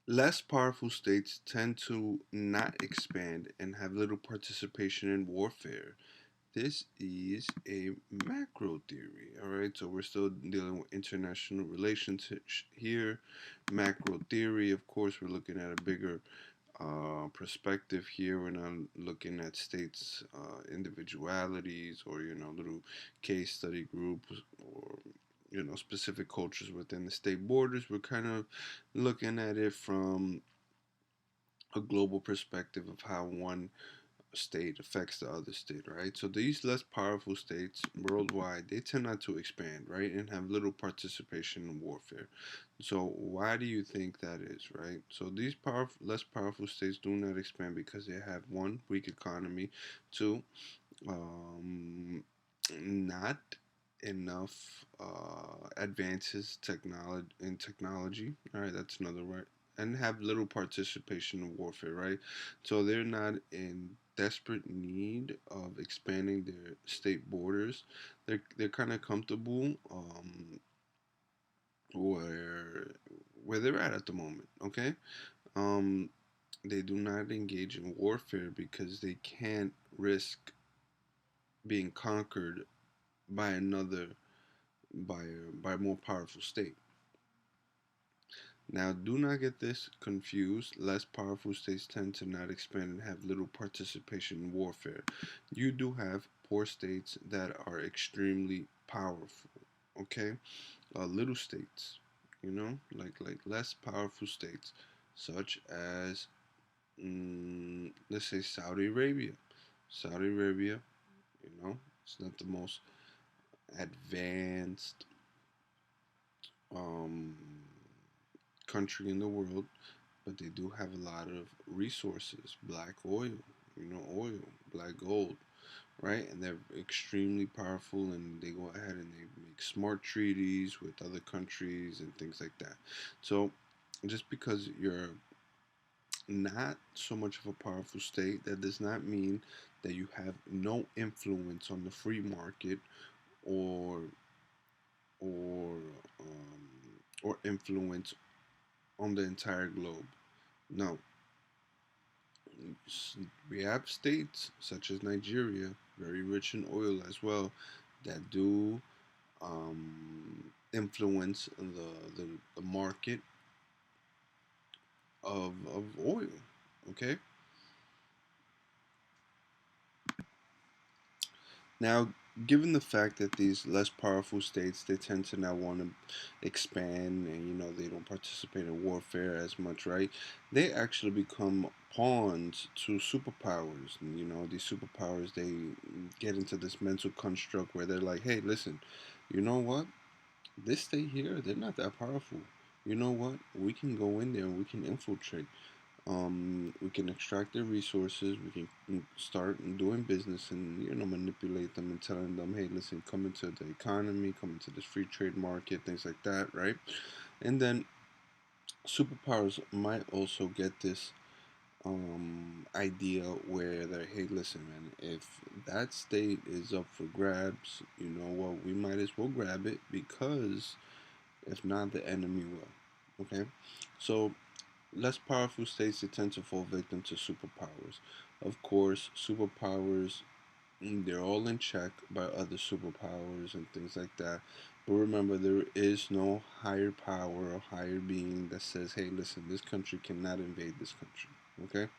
Less powerful states tend to not expand and have little participation in warfare. This is a macro theory, all right? So we're still dealing with international relations here. Macro theory, of course, we're looking at a bigger perspective here. We're not looking at states' individualities or little case study groups or specific cultures within the state borders. We're kind of looking at it from a global perspective of how one state affects the other state, right? So these less powerful states worldwide, they tend not to expand, right, and have little participation in warfare. So why do you think that is, right? So these less powerful states do not expand because they have one, weak economy, two, um, not enough advances technology. All right, that's another right, and have little participation in warfare. Right, so they're not in desperate need of expanding their state borders. They're kind of comfortable where where they're at the moment. Okay, um, they do not engage in warfare because they can't risk being conquered by another by a more powerful state. Now, do not get this confused. Less powerful states tend to not expand and have little participation in warfare. You do have poor states that are extremely powerful. Okay, little states, like less powerful states, such as let's say Saudi Arabia. Saudi Arabia, it's not the most advanced um, country in the world, but they do have a lot of resources, black oil, oil, black gold, right? And they're extremely powerful, and they go ahead and they make smart treaties with other countries and things like that. So, just because you're not so much of a powerful state, that does not mean that you have no influence on the free market or or um, or influence on the entire globe. No, we have states such as Nigeria, very rich in oil as well, that do influence the market of oil. Okay, now given the fact that these less powerful states, they tend to not want to expand, and they don't participate in warfare as much, right? They actually become pawns to superpowers, and these superpowers, they get into this mental construct where they're like, hey, listen, you know what, this state here, they're not that powerful. You know what, we can go in there and we can infiltrate. We can extract their resources. We can start doing business and manipulate them and telling them, hey, listen, come into the economy, come into this free trade market, things like that, right? And then superpowers might also get this idea where they're, hey, listen, man, if that state is up for grabs, you know what, we might as well grab it because if not, the enemy will. Okay, so less powerful states, they tend to fall victim to superpowers. Of course, superpowers, they're all in check by other superpowers and things like that. But remember, there is no higher power or higher being that says, hey, listen, this country cannot invade this country. Okay?